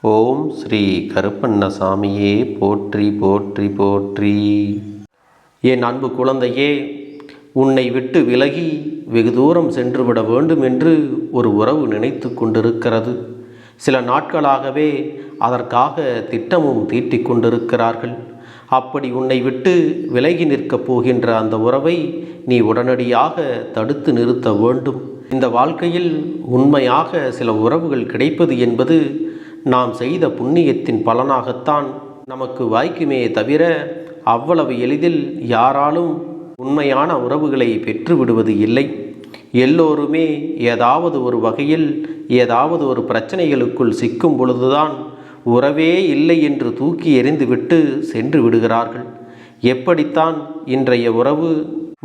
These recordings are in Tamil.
ஓம் ஸ்ரீ கருப்பண்ணசாமியே போற்றி போற்றி போற்றி. என் அன்பு குழந்தையே, உன்னை விட்டு விலகி வெகு தூரம் சென்றுவிட வேண்டும் என்று ஒரு உறவு நினைத்து கொண்டிருக்கிறது. சில நாட்களாகவே அதற்காக திட்டமும் தீட்டிக் கொண்டிருக்கிறார்கள். அப்படி உன்னை விட்டு விலகி நிற்கப் போகின்ற அந்த உறவை நீ உடனடியாக தடுத்து நிறுத்த வேண்டும். இந்த வாழ்க்கையில் உண்மையாக சில உறவுகள் கிடைப்பது என்பது நாம் செய்த புண்ணியத்தின் பலனாகத்தான் நமக்கு வாய்க்குமே தவிர அவ்வளவு எளிதில் யாராலும் உண்மையான உறவுகளை பெற்றுவிடுவது இல்லை. எல்லோருமே ஏதாவது ஒரு வகையில் ஏதாவது ஒரு பிரச்சனைகளுக்குள் சிக்கும் பொழுதுதான் உறவே இல்லை என்று தூக்கி எறிந்துவிட்டு சென்று விடுகிறார்கள். எப்படித்தான் இன்றைய உறவு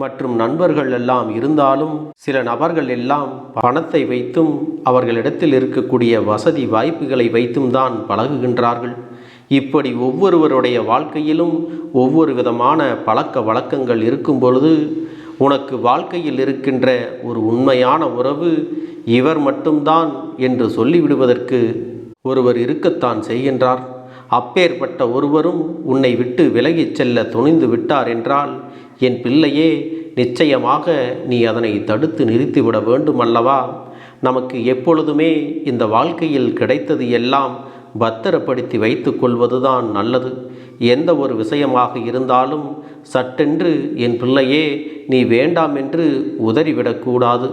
மற்றும் நண்பர்கள் எல்லாம் இருந்தாலும் சில நபர்கள் எல்லாம் பணத்தை வைத்தும் அவர்களிடத்தில் இருக்கக்கூடிய வசதி வாய்ப்புகளை வைத்தும் தான் பழகுகின்றார்கள். இப்படி ஒவ்வொருவருடைய வாழ்க்கையிலும் ஒவ்வொரு விதமான பழக்க வழக்கங்கள் இருக்கும் பொழுது உனக்கு வாழ்க்கையில் இருக்கின்ற ஒரு உண்மையான உறவு இவர் மட்டும்தான் என்று சொல்லிவிடுவதற்கு ஒருவர் இருக்கத்தான் செய்கின்றார். அப்பேற்பட்ட ஒருவரும் உன்னை விட்டு விலகிச் செல்ல துணிந்து விட்டார் என்றால் என் பிள்ளையே, நிச்சயமாக நீ அதனை தடுத்து நிறுத்திவிட வேண்டும் அல்லவா? நமக்கு எப்பொழுதுமே இந்த வாழ்க்கையில் கிடைத்தது எல்லாம் பத்திரப்படுத்தி வைத்து கொள்வதுதான் நல்லது. எந்த ஒரு விஷயமாக இருந்தாலும் சட்டென்று என் பிள்ளையே நீ வேண்டாம் என்று உதறிவிடக்கூடாது.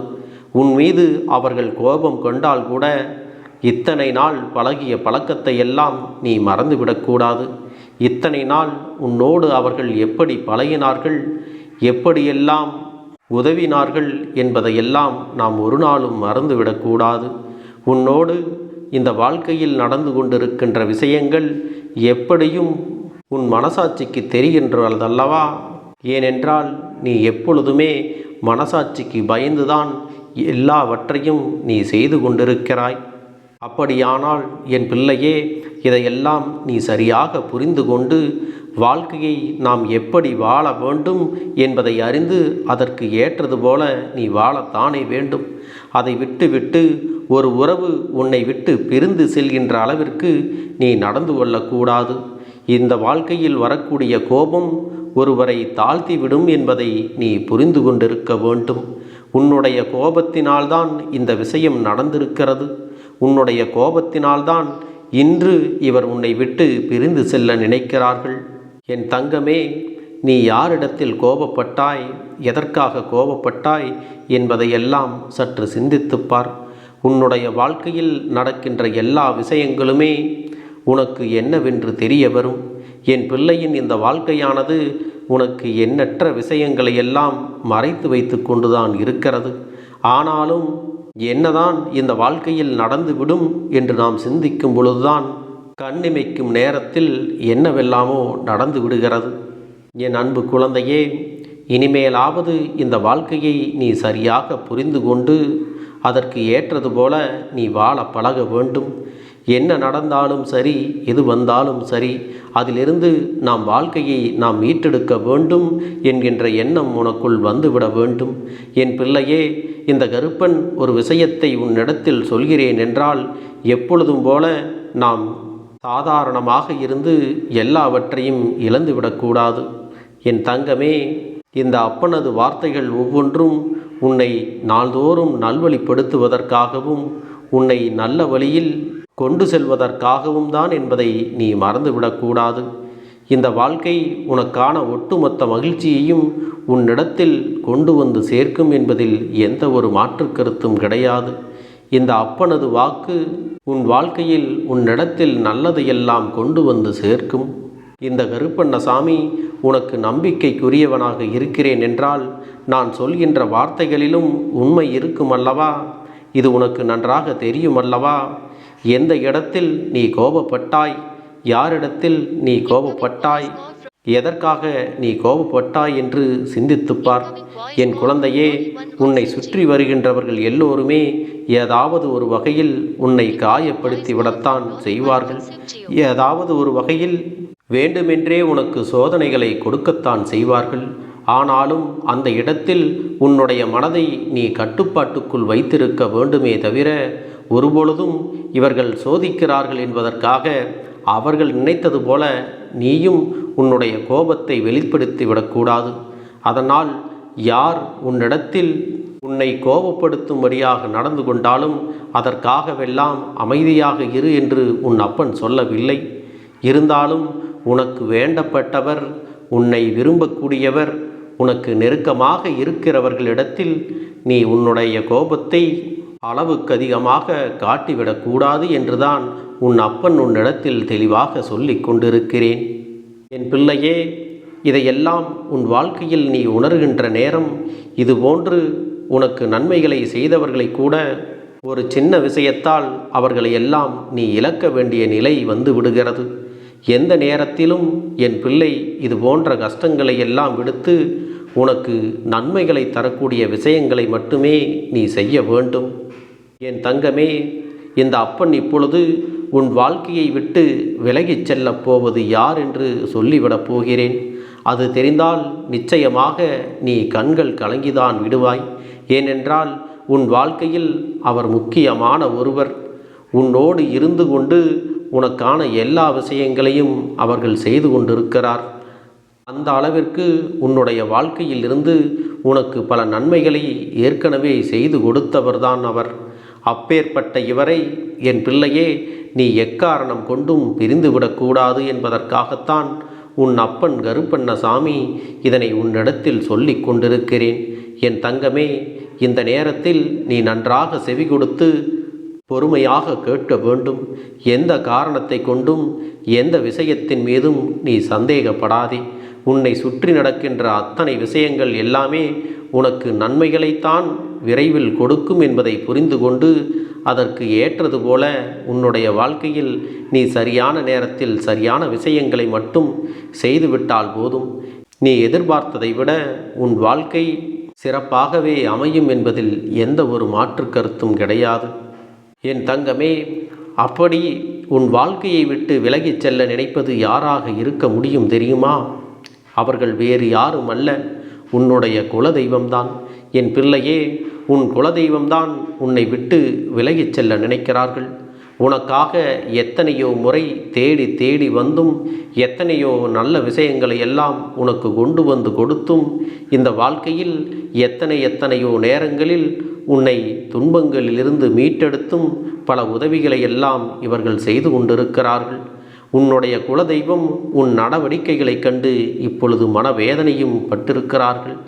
உன் மீது அவர்கள் கோபம் கொண்டால் கூட இத்தனை நாள் பழகிய பழக்கத்தை எல்லாம் நீ மறந்துவிடக்கூடாது. இத்தனை நாள் உன்னோடு அவர்கள் எப்படி பழகினார்கள், எப்படியெல்லாம் உதவினார்கள் என்பதையெல்லாம் நாம் ஒரு நாளும் மறந்துவிடக்கூடாது. உன்னோடு இந்த வாழ்க்கையில் நடந்து கொண்டிருக்கின்ற விஷயங்கள் எப்படியும் உன் மனசாட்சிக்கு தெரிகின்றதல்லவா? ஏனென்றால் நீ எப்பொழுதுமே மனசாட்சிக்கு பயந்துதான் எல்லாவற்றையும் நீ செய்து கொண்டிருக்கிறாய். அப்படியானால் என் பிள்ளையே, இதையெல்லாம் நீ சரியாக புரிந்து கொண்டு வாழ்க்கையை நாம் எப்படி வாழ வேண்டும் என்பதை அறிந்து அதற்கு ஏற்றது போல நீ வாழத்தானே வேண்டும். அதை விட்டு ஒரு உறவு உன்னை விட்டு பிரிந்து செல்கின்ற அளவிற்கு நீ நடந்து கொள்ளக்கூடாது. இந்த வாழ்க்கையில் வரக்கூடிய கோபம் ஒருவரை தாழ்த்திவிடும் என்பதை நீ புரிந்து கொண்டிருக்க வேண்டும். உன்னுடைய கோபத்தினால்தான் இந்த விஷயம் நடந்திருக்கிறது. உன்னுடைய கோபத்தினால்தான் இன்று இவர் உன்னை விட்டு பிரிந்து செல்ல நினைக்கிறார்கள். என் தங்கமே, நீ யாரிடத்தில் கோபப்பட்டாய், எதற்காக கோபப்பட்டாய் என்பதையெல்லாம் சற்று சிந்தித்துப்பார். உன்னுடைய வாழ்க்கையில் நடக்கின்ற எல்லா விஷயங்களுமே உனக்கு என்னவென்று தெரிய வரும். என் பிள்ளையின் இந்த வாழ்க்கையானது உனக்கு எண்ணற்ற விஷயங்களை எல்லாம் மறைத்து வைத்து கொண்டுதான் இருக்கிறது. ஆனாலும் என்னதான் இந்த வாழ்க்கையில் நடந்துவிடும் என்று நாம் சிந்திக்கும் பொழுதுதான் கண்ணிமைக்கும் நேரத்தில் என்னவெல்லாமோ நடந்து விடுகிறது. என் அன்பு குழந்தையே, இனிமேலாவது இந்த வாழ்க்கையை நீ சரியாக புரிந்து கொண்டு அதற்கு ஏற்றது போல நீ வாழ பழக வேண்டும். என்ன நடந்தாலும் சரி, எது வந்தாலும் சரி, அதிலிருந்து நாம் வாழ்க்கையை நாம் மீட்டெடுக்க வேண்டும் என்கின்ற எண்ணம் உனக்குள் வந்துவிட வேண்டும். என் பிள்ளையே, இந்த கருப்பன் ஒரு விஷயத்தை உன்னிடத்தில் சொல்கிறேன் என்றால் எப்பொழுதும் போல நாம் சாதாரணமாக இருந்து எல்லாவற்றையும் இழந்துவிடக்கூடாது. என் தங்கமே, இந்த அப்பனது வார்த்தைகள் ஒவ்வொன்றும் உன்னை நாள்தோறும் நல்வழிப்படுத்துவதற்காகவும் உன்னை நல்ல வழியில் கொண்டு செல்வதற்காகவும் தான் என்பதை நீ மறந்துவிடக்கூடாது. இந்த வாழ்க்கை உனக்கான ஒட்டுமொத்த மகிழ்ச்சியையும் உன்னிடத்தில் கொண்டு வந்து சேர்க்கும் என்பதில் எந்த ஒரு மாற்று கருத்தும் கிடையாது. இந்த அப்பனது வாக்கு உன் வாழ்க்கையில் உன்னிடத்தில் நல்லதையெல்லாம் கொண்டு வந்து சேர்க்கும். இந்த கருப்பண்ணசாமி உனக்கு நம்பிக்கைக்குரியவனாக இருக்கிறேன் என்றால் நான் சொல்கின்ற வார்த்தைகளிலும் உண்மை இருக்கும் அல்லவா? இது உனக்கு நன்றாக தெரியும் அல்லவா? எந்த இடத்தில் நீ கோபப்பட்டாய், யாரிடத்தில் நீ கோபப்பட்டாய், எதற்காக நீ கோபப்பட்டாய் என்று சிந்தித்துப்பார். என் குழந்தையே, உன்னை சுற்றி வருகின்றவர்கள் எல்லோருமே ஏதாவது ஒரு வகையில் உன்னை காயப்படுத்தி விடத்தான் செய்வார்கள். ஏதாவது ஒரு வகையில் வேண்டுமென்றே உனக்கு சோதனைகளை கொடுக்கத்தான் செய்வார்கள். ஆனாலும் அந்த இடத்தில் உன்னுடைய மனதை நீ கட்டுப்பாட்டுக்குள் வைத்திருக்க வேண்டுமே தவிர ஒருபொழுதும் இவர்கள் சோதிக்கிறார்கள் என்பதற்காக அவர்கள் நினைத்தது போல நீயும் உன்னுடைய கோபத்தை வெளிப்படுத்தி விடக்கூடாது. அதனால் யார் உன்னிடத்தில் உன்னை கோபப்படுத்தும்படியாக நடந்து கொண்டாலும் அதற்காகவெல்லாம் அமைதியாக இரு என்று உன் அப்பன் சொல்லவில்லை. இருந்தாலும் உனக்கு வேண்டப்பட்டவர், உன்னை விரும்பக்கூடியவர், உனக்கு நெருக்கமாக இருக்கிறவர்களிடத்தில் நீ உன்னுடைய கோபத்தை அளவுக்கு அதிகமாக காட்டிவிடக்கூடாது என்றுதான் உன் அப்பன் உன்னிடத்தில் தெளிவாக சொல்லிக் கொண்டிருக்கிறேன். என் பிள்ளையே, இதையெல்லாம் உன் வாழ்க்கையில் நீ உணர்கின்ற நேரம், இதுபோன்று உனக்கு நன்மைகளை செய்தவர்களை கூட ஒரு சின்ன விஷயத்தால் அவர்களை எல்லாம் நீ இழக்க வேண்டிய நிலை வந்து விடுகிறது. எந்த நேரத்திலும் என் பிள்ளை இது போன்ற கஷ்டங்களை எல்லாம் விடுத்து உனக்கு நன்மைகளை தரக்கூடிய விஷயங்களை மட்டுமே நீ செய்ய வேண்டும். என் தங்கமே, இந்த அப்பன் இப்பொழுது உன் வாழ்க்கையை விட்டு விலகிச் செல்லப் போவது யார் என்று சொல்லிவிடப் போகிறேன். அது தெரிந்தால் நிச்சயமாக நீ கண்கள் கலங்கிதான் விடுவாய். ஏனென்றால் உன் வாழ்க்கையில் அவர் முக்கியமான ஒருவர். உன்னோடு இருந்து கொண்டு உனக்கான எல்லா விஷயங்களையும் அவர்கள் செய்து கொண்டிருக்கிறார். அந்த அளவிற்கு உன்னுடைய வாழ்க்கையில் இருந்து உனக்கு பல நன்மைகளை ஏற்கனவே செய்து கொடுத்தவர்தான் அவர். அப்பேற்பட்ட இவரை என் பிள்ளையே, நீ எக்காரணம் கொண்டும் பிரிந்துவிடக்கூடாது என்பதற்காகத்தான் உன் அப்பன் கருப்பண்ணசாமி இதனை உன்னிடத்தில் சொல்லிக் கொண்டிருக்கிறேன். என் தங்கமே, இந்த நேரத்தில் நீ நன்றாக செவி கொடுத்து பொறுமையாக கேட்க வேண்டும். எந்த காரணத்தை கொண்டும் எந்த விஷயத்தின் மீதும் நீ சந்தேகப்படாதே. உன்னை சுற்றி நடக்கின்ற அத்தனை விஷயங்கள் எல்லாமே உனக்கு நன்மைகளைத்தான் விரைவில் கொடுக்கும் என்பதை புரிந்து கொண்டு அதற்கு ஏற்றது போல உன்னுடைய வாழ்க்கையில் நீ சரியான நேரத்தில் சரியான விஷயங்களை மட்டும் செய்துவிட்டால் போதும். நீ எதிர்பார்த்ததை விட உன் வாழ்க்கை சிறப்பாகவே அமையும் என்பதில் எந்த ஒரு மாற்று கருத்தும் கிடையாது. என் தங்கமே, அப்படி உன் வாழ்க்கையை விட்டு விலகிச் செல்ல நினைப்பது யாராக இருக்க முடியும் தெரியுமா? அவர்கள் வேறு யாரும் அல்ல, உன்னுடைய குலதெய்வம்தான். என் பிள்ளையே, உன் குலதெய்வம்தான் உன்னை விட்டு விலகிச் செல்ல நினைக்கிறார்கள். உனக்காக எத்தனையோ முறை தேடி தேடி வந்தும் எத்தனையோ நல்ல விஷயங்களை எல்லாம் உனக்கு கொண்டு வந்து கொடுத்தும் இந்த வாழ்க்கையில் எத்தனையோ நேரங்களில் உன்னை துன்பங்களிலிருந்து மீட்டெடுத்தும் பல உதவிகளை எல்லாம் இவர்கள் செய்து கொண்டிருக்கிறார்கள். உன்னுடைய குலதெய்வம் உன் நடவடிக்கைகளைக் கண்டு இப்பொழுது மனவேதனையும் பட்டிருக்கிறார்கள்.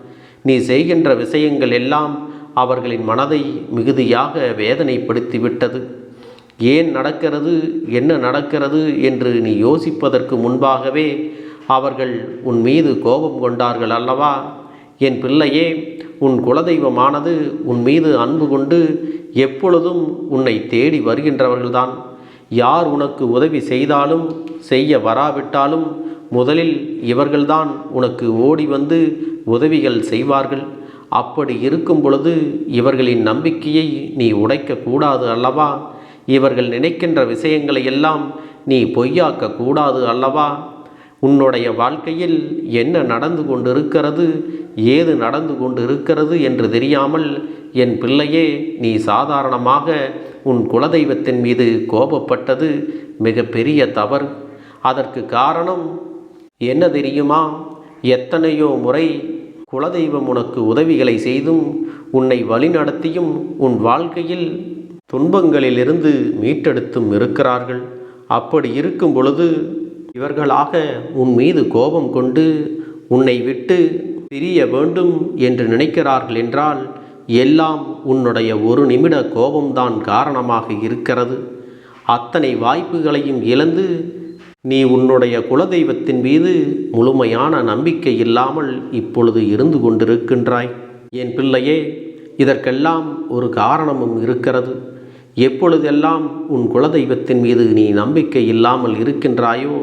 நீ செய்கின்ற விஷயங்கள் எல்லாம் அவர்களின் மனதை மிகுதியாக வேதனைப்படுத்திவிட்டது. ஏன் நடக்கிறது, என்ன நடக்கிறது என்று நீ யோசிப்பதற்கு முன்பாகவே அவர்கள் உன் மீது கோபம் கொண்டார்கள் அல்லவா? என் பிள்ளையே, உன் குலதெய்வமானது உன் மீது அன்பு கொண்டு எப்பொழுதும் உன்னை தேடி வருகின்றவர்கள்தான். யார் உனக்கு உதவி செய்தாலும் செய்ய வராவிட்டாலும் முதலில் இவர்கள்தான் உனக்கு ஓடி வந்து உதவிகள் செய்வார்கள். அப்படி இருக்கும் பொழுது இவர்களின் நம்பிக்கையை நீ உடைக்கக்கூடாது அல்லவா? இவர்கள் நினைக்கின்ற விஷயங்களை எல்லாம் நீ பொய்யாக்க கூடாது அல்லவா? உன்னுடைய வாழ்க்கையில் என்ன நடந்து கொண்டிருக்கிறது, ஏது நடந்து கொண்டிருக்கிறது என்று தெரியாமல் என் பிள்ளையே, நீ சாதாரணமாக உன் குலதெய்வத்தின் மீது கோபப்பட்டது மிக பெரிய தவறு. அதற்கு காரணம் என்ன தெரியுமா? எத்தனையோ முறை குலதெய்வம் உனக்கு உதவிகளை செய்தும் உன்னை வழிநடத்தியும் உன் வாழ்க்கையில் துன்பங்களிலிருந்து மீட்டெடுத்தும் இருக்கிறார்கள். அப்படி இருக்கும் பொழுது இவர்களாக உன் மீது கோபம் கொண்டு உன்னை விட்டு பிரிய வேண்டும் என்று நினைக்கிறார்கள் என்றால் எல்லாம் உன்னுடைய ஒரு நிமிட கோபம்தான் காரணமாக இருக்கிறது. அத்தனை வாய்ப்புகளையும் இழந்து நீ உன்னுடைய குலதெய்வத்தின் மீது முழுமையான நம்பிக்கை இல்லாமல் இப்பொழுது இருந்து கொண்டிருக்கின்றாய். என் பிள்ளையே, இதற்கெல்லாம் ஒரு காரணமும் இருக்கிறது. எப்பொழுதெல்லாம் உன் குலதெய்வத்தின் மீது நீ நம்பிக்கை இல்லாமல் இருக்கின்றாயோ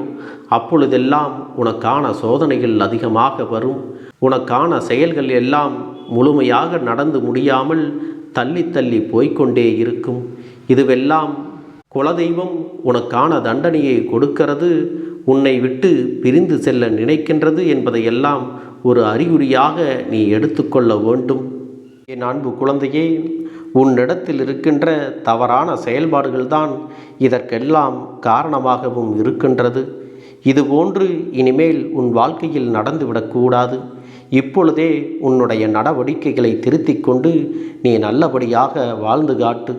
அப்பொழுதெல்லாம் உனக்கான சோதனைகள் அதிகமாக வரும். உனக்கான செயல்கள் எல்லாம் முழுமையாக நடந்து முடியாமல் தள்ளி தள்ளி போய்கொண்டே இருக்கும். இதுவெல்லாம் குலதெய்வம் உனக்கான தண்டனையை கொடுக்கிறது, உன்னை விட்டு பிரிந்து செல்ல நினைக்கின்றது என்பதையெல்லாம் ஒரு அறிகுறியாக நீ எடுத்துக்கொள்ள வேண்டும். என் அன்பு குழந்தையே, உன்னிடத்தில் இருக்கின்ற தவறான செயல்பாடுகள்தான் இதற்கெல்லாம் காரணமாகவும் இருக்கின்றது. இதுபோன்று இனிமேல் உன் வாழ்க்கையில் நடந்துவிடக்கூடாது. இப்பொழுதே உன்னுடைய நடவடிக்கைகளை திருத்திக் கொண்டு நீ நல்லபடியாக வாழ்ந்து காட்டு.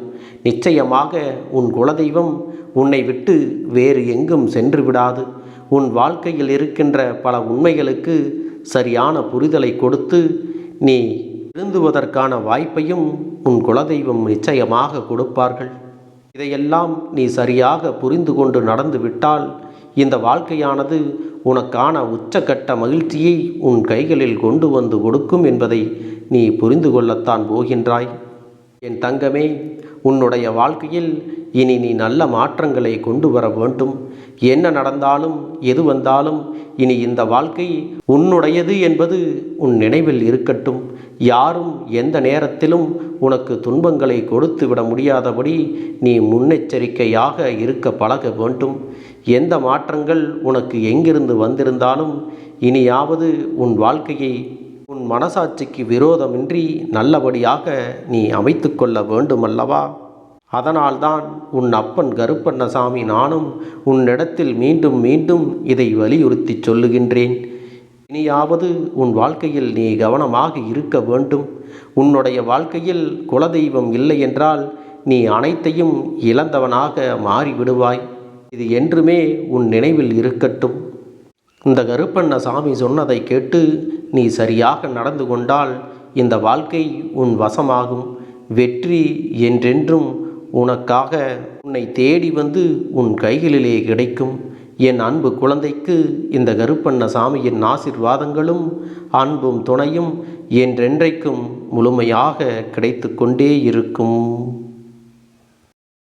நிச்சயமாக உன் குலதெய்வம் உன்னை விட்டு வேறு எங்கும் சென்று விடாது. உன் வாழ்க்கையில் இருக்கின்ற பல உண்மைகளுக்கு சரியான புரிதலை கொடுத்து நீ திருந்துவதற்கான வாய்ப்பையும் உன் குலதெய்வம் நிச்சயமாக கொடுப்பார்கள். இதையெல்லாம் நீ சரியாக புரிந்து கொண்டு நடந்துவிட்டால் இந்த வாழ்க்கையானது உனக்கான உச்சக்கட்ட மகிழ்ச்சியை உன் கைகளில் கொண்டு வந்து கொடுக்கும் என்பதை நீ புரிந்து கொள்ளத்தான் போகின்றாய். என் தங்கமே, உன்னுடைய வாழ்க்கையில் இனி நீ நல்ல மாற்றங்களை கொண்டு வர வேண்டும். என்ன நடந்தாலும் எது வந்தாலும் இனி இந்த வாழ்க்கை உன்னுடையது என்பது உன் நினைவில் இருக்கட்டும். யாரும் எந்த நேரத்திலும் உனக்கு துன்பங்களை கொடுத்து விட முடியாதபடி நீ முன்னெச்சரிக்கையாக இருக்க பழக வேண்டும். எந்த மாற்றங்கள் உனக்கு எங்கிருந்து வந்திருந்தாலும் இனியாவது உன் வாழ்க்கையை உன் மனசாட்சிக்கு விரோதமின்றி நல்லபடியாக நீ அமைத்து கொள்ள வேண்டுமல்லவா? அதனால்தான் உன் அப்பன் கருப்பண்ணசாமி நானும் உன்னிடத்தில் மீண்டும் மீண்டும் இதை வலியுறுத்தி சொல்லுகின்றேன். இனியாவது உன் வாழ்க்கையில் நீ கவனமாக இருக்க வேண்டும். உன்னுடைய வாழ்க்கையில் குலதெய்வம் இல்லை என்றால் நீ அனைத்தையும் இழந்தவனாக மாறிவிடுவாய். இது என்றுமே உன் நினைவில் இருக்கட்டும். இந்த கருப்பண்ணசாமி சொன்னதை கேட்டு நீ சரியாக நடந்து கொண்டால் இந்த வாழ்க்கை உன் வசமாகும். வெற்றி என்றென்றும் உனக்காக உன்னை தேடி வந்து உன் கைகளிலே கிடைக்கும். என் அன்பு குழந்தைக்கு இந்த கருப்பண்ணசாமியின் ஆசீர்வாதங்களும் அன்பும் துணையும் என்றென்றைக்கும் முழுமையாக கிடைத்து கொண்டே இருக்கும்.